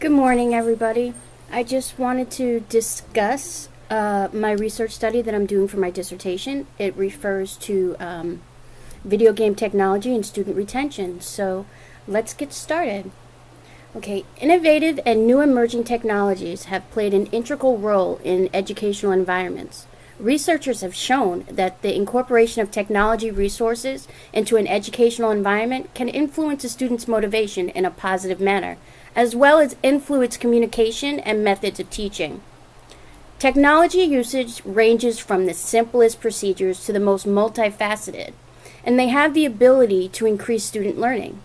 Good morning, everybody. I just wanted to discuss my research study that I'm doing for my dissertation. It refers to video game technology and student retention. So let's get started. Okay, innovative and new emerging technologies have played an integral role in educational environments. Researchers have shown that the incorporation of technology resources into an educational environment can influence a student's motivation in a positive manner, as well as influence communication and methods of teaching. Technology usage ranges from the simplest procedures to the most multifaceted, and they have the ability to increase student learning.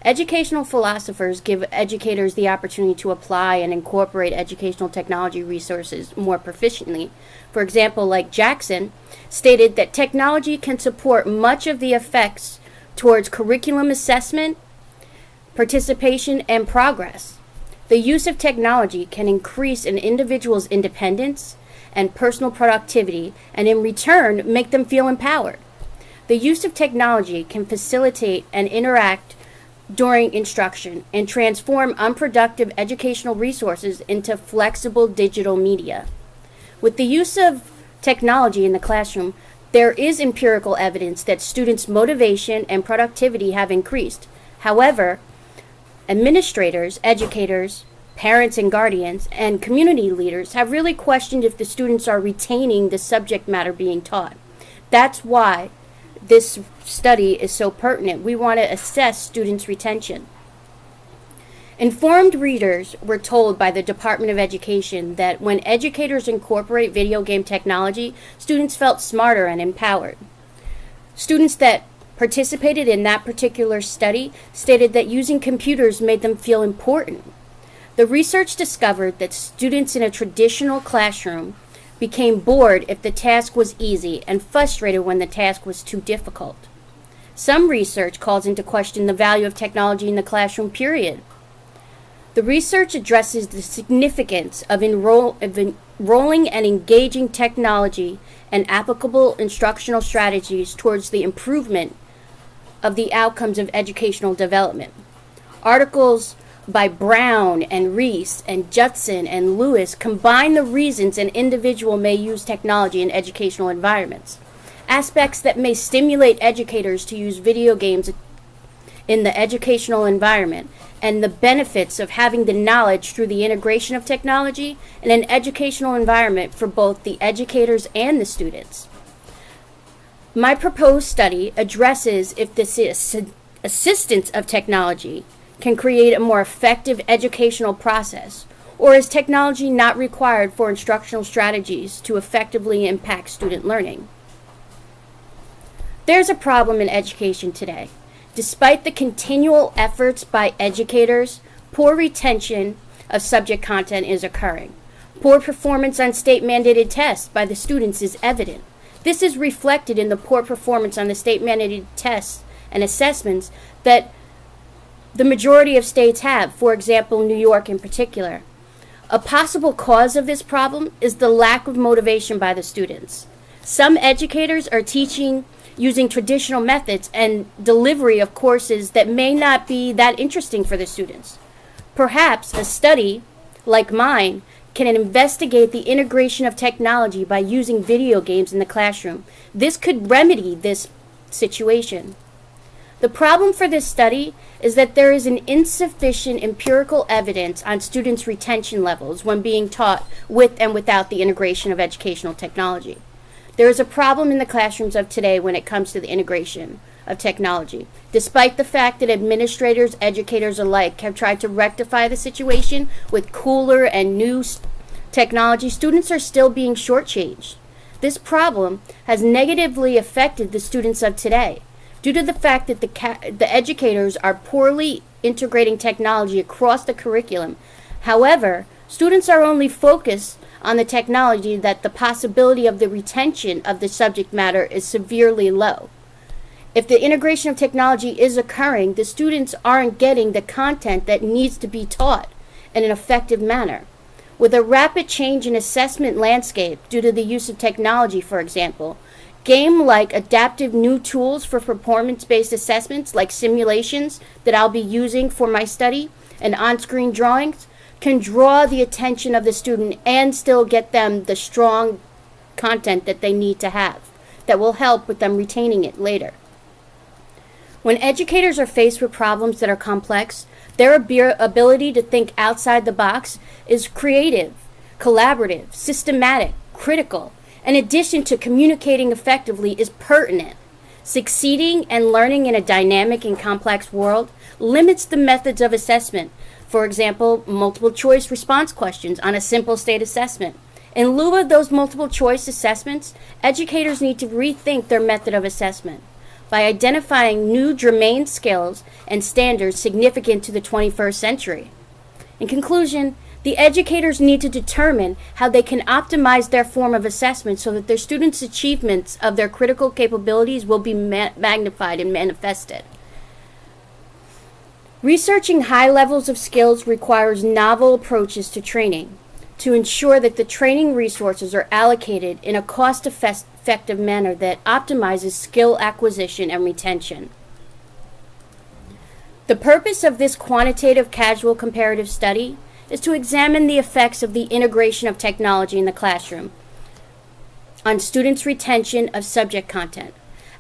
Educational philosophers give educators the opportunity to apply and incorporate educational technology resources more proficiently. For example, like Jackson stated that technology can support much of the effects towards curriculum assessment, participation, and progress. The use of technology can increase an individual's independence and personal productivity, and in return, make them feel empowered. The use of technology can facilitate and interact during instruction and transform unproductive educational resources into flexible digital media. With the use of technology in the classroom, there is empirical evidence that students' motivation and productivity have increased. However, administrators, educators, parents and guardians, and community leaders have really questioned if the students are retaining the subject matter being taught. That's why this study is so pertinent. We want to assess students' retention. Informed readers were told by the Department of Education that when educators incorporate video game technology, students felt smarter and empowered. Students that participated in that particular study stated that using computers made them feel important. The research discovered that students in a traditional classroom became bored if the task was easy and frustrated when the task was too difficult. Some research calls into question the value of technology in the classroom, period. The research addresses the significance of enrolling and engaging technology and applicable instructional strategies towards the improvement of the outcomes of educational development. Articles by Brown and Reese and Judson and Lewis combine the reasons an individual may use technology in educational environments. Aspects that may stimulate educators to use video games in the educational environment, and the benefits of having the knowledge through the integration of technology in an educational environment for both the educators and the students. My proposed study addresses if the assistance of technology can create a more effective educational process, or is technology not required for instructional strategies to effectively impact student learning? There's a problem in education today. Despite the continual efforts by educators, poor retention of subject content is occurring. Poor performance on state-mandated tests by the students is evident. This is reflected in the poor performance on the state-mandated tests and assessments that the majority of states have, for example, New York in particular. A possible cause of this problem is the lack of motivation by the students. Some educators are teaching using traditional methods and delivery of courses that may not be that interesting for the students. Perhaps a study like mine can investigate the integration of technology by using video games in the classroom. This could remedy this situation. The problem for this study is that there is an insufficient empirical evidence on students' retention levels when being taught with and without the integration of educational technology. There is a problem in the classrooms of today when it comes to the integration of technology. Despite the fact that administrators, educators alike have tried to rectify the situation with cooler and new technology, students are still being shortchanged. This problem has negatively affected the students of today due to the fact that the educators are poorly integrating technology across the curriculum. However, students are only focused on the technology that the possibility of the retention of the subject matter is severely low. If the integration of technology is occurring, the students aren't getting the content that needs to be taught in an effective manner. With a rapid change in assessment landscape due to the use of technology, for example, game-like adaptive new tools for performance-based assessments like simulations that I'll be using for my study and on-screen drawings can draw the attention of the student and still get them the strong content that they need to have that will help with them retaining it later. When educators are faced with problems that are complex, their ability to think outside the box is creative, collaborative, systematic, critical. In addition to communicating effectively, is pertinent. Succeeding and learning in a dynamic and complex world limits the methods of assessment. For example, multiple choice response questions on a simple state assessment. In lieu of those multiple choice assessments, educators need to rethink their method of assessment by identifying new germane skills and standards significant to the 21st century. In conclusion, the educators need to determine how they can optimize their form of assessment so that their students' achievements of their critical capabilities will be magnified and manifested. Researching high levels of skills requires novel approaches to training to ensure that the training resources are allocated in a cost-effective manner that optimizes skill acquisition and retention. The purpose of this quantitative casual comparative study is to examine the effects of the integration of technology in the classroom on students' retention of subject content.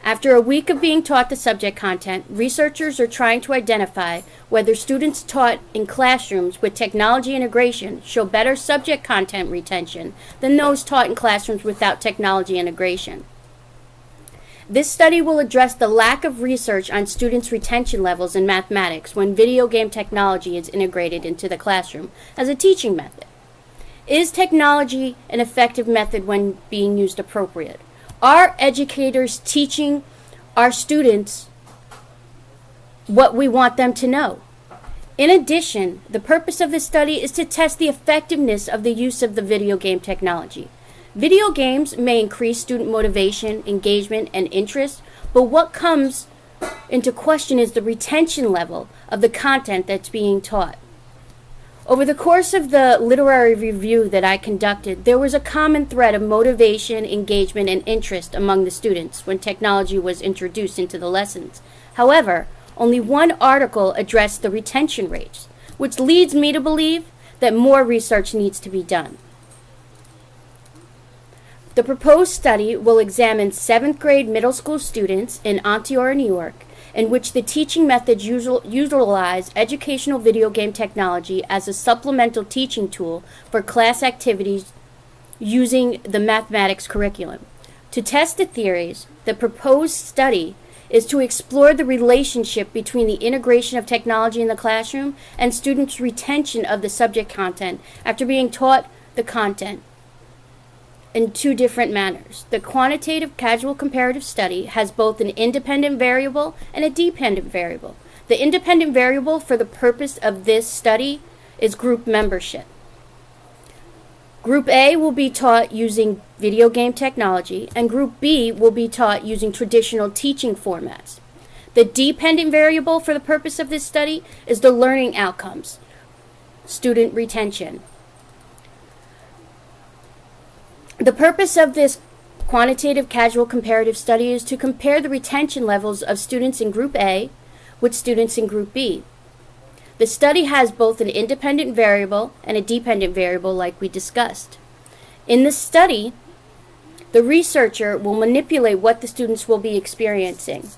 After a week of being taught the subject content, researchers are trying to identify whether students taught in classrooms with technology integration show better subject content retention than those taught in classrooms without technology integration. This study will address the lack of research on students' retention levels in mathematics when video game technology is integrated into the classroom as a teaching method. Is technology an effective method when being used appropriate? Are educators teaching our students what we want them to know? In addition, the purpose of this study is to test the effectiveness of the use of the video game technology. Video games may increase student motivation, engagement, and interest, but what comes into question is the retention level of the content that's being taught. Over the course of the literary review that I conducted, there was a common thread of motivation, engagement, and interest among the students when technology was introduced into the lessons. However, only one article addressed the retention rates, which leads me to believe that more research needs to be done. The proposed study will examine 7th grade middle school students in Ontario, New York, in which the teaching methods utilize educational video game technology as a supplemental teaching tool for class activities using the mathematics curriculum. To test the theories, the proposed study is to explore the relationship between the integration of technology in the classroom and students' retention of the subject content after being taught the content in two different manners. The quantitative casual comparative study has both an independent variable and a dependent variable. The independent variable for the purpose of this study is group membership. Group A will be taught using video game technology, and Group B will be taught using traditional teaching formats. The dependent variable for the purpose of this study is the learning outcomes, student retention. The purpose of this quantitative casual comparative study is to compare the retention levels of students in Group A with students in Group B. The study has both an independent variable and a dependent variable like we discussed. In the study, the researcher will manipulate what the students will be experiencing.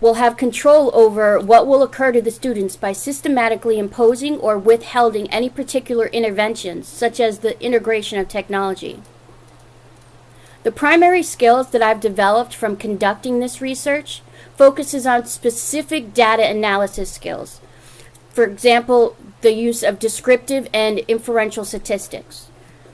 Will have control over what will occur to the students by systematically imposing or withholding any particular interventions, such as the integration of technology. The primary skills that I've developed from conducting this research focuses on specific data analysis skills. For example, the use of descriptive and inferential statistics.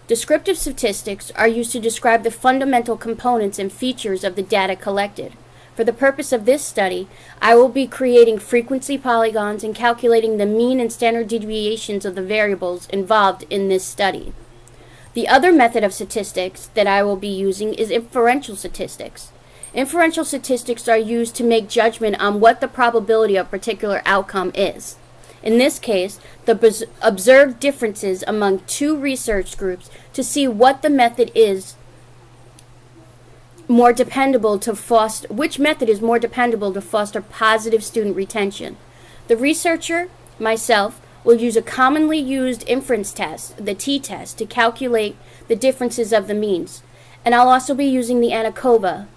Descriptive statistics are used to describe the fundamental components and features of the data collected. For the purpose of this study, I will be creating frequency polygons and calculating the mean and standard deviations of the variables involved in this study. The other method of statistics that I will be using is inferential statistics. Inferential statistics are used to make judgment on what the probability of a particular outcome is. In this case, the observed differences among two research groups to see what the method is more dependable to foster, which method is more dependable to foster positive student retention. The researcher myself, will use a commonly used inference test, the t-test, to calculate the differences of the means. And I'll also be using the ANACOVA.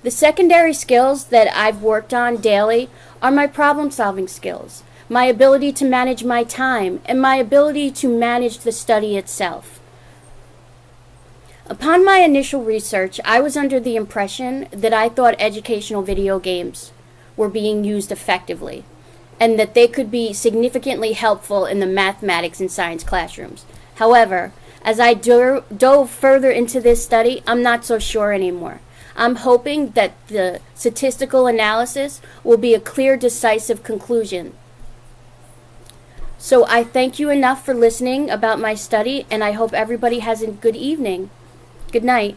The secondary skills that I've worked on daily are my problem-solving skills, my ability to manage my time, and my ability to manage the study itself. Upon my initial research, I was under the impression that I thought educational video games were being used effectively, and that they could be significantly helpful in the mathematics and science classrooms. However, as I dove further into this study, I'm not so sure anymore. I'm hoping that the statistical analysis will be a clear, decisive conclusion. So I thank you enough for listening about my study, and I hope everybody has a good evening. Good night.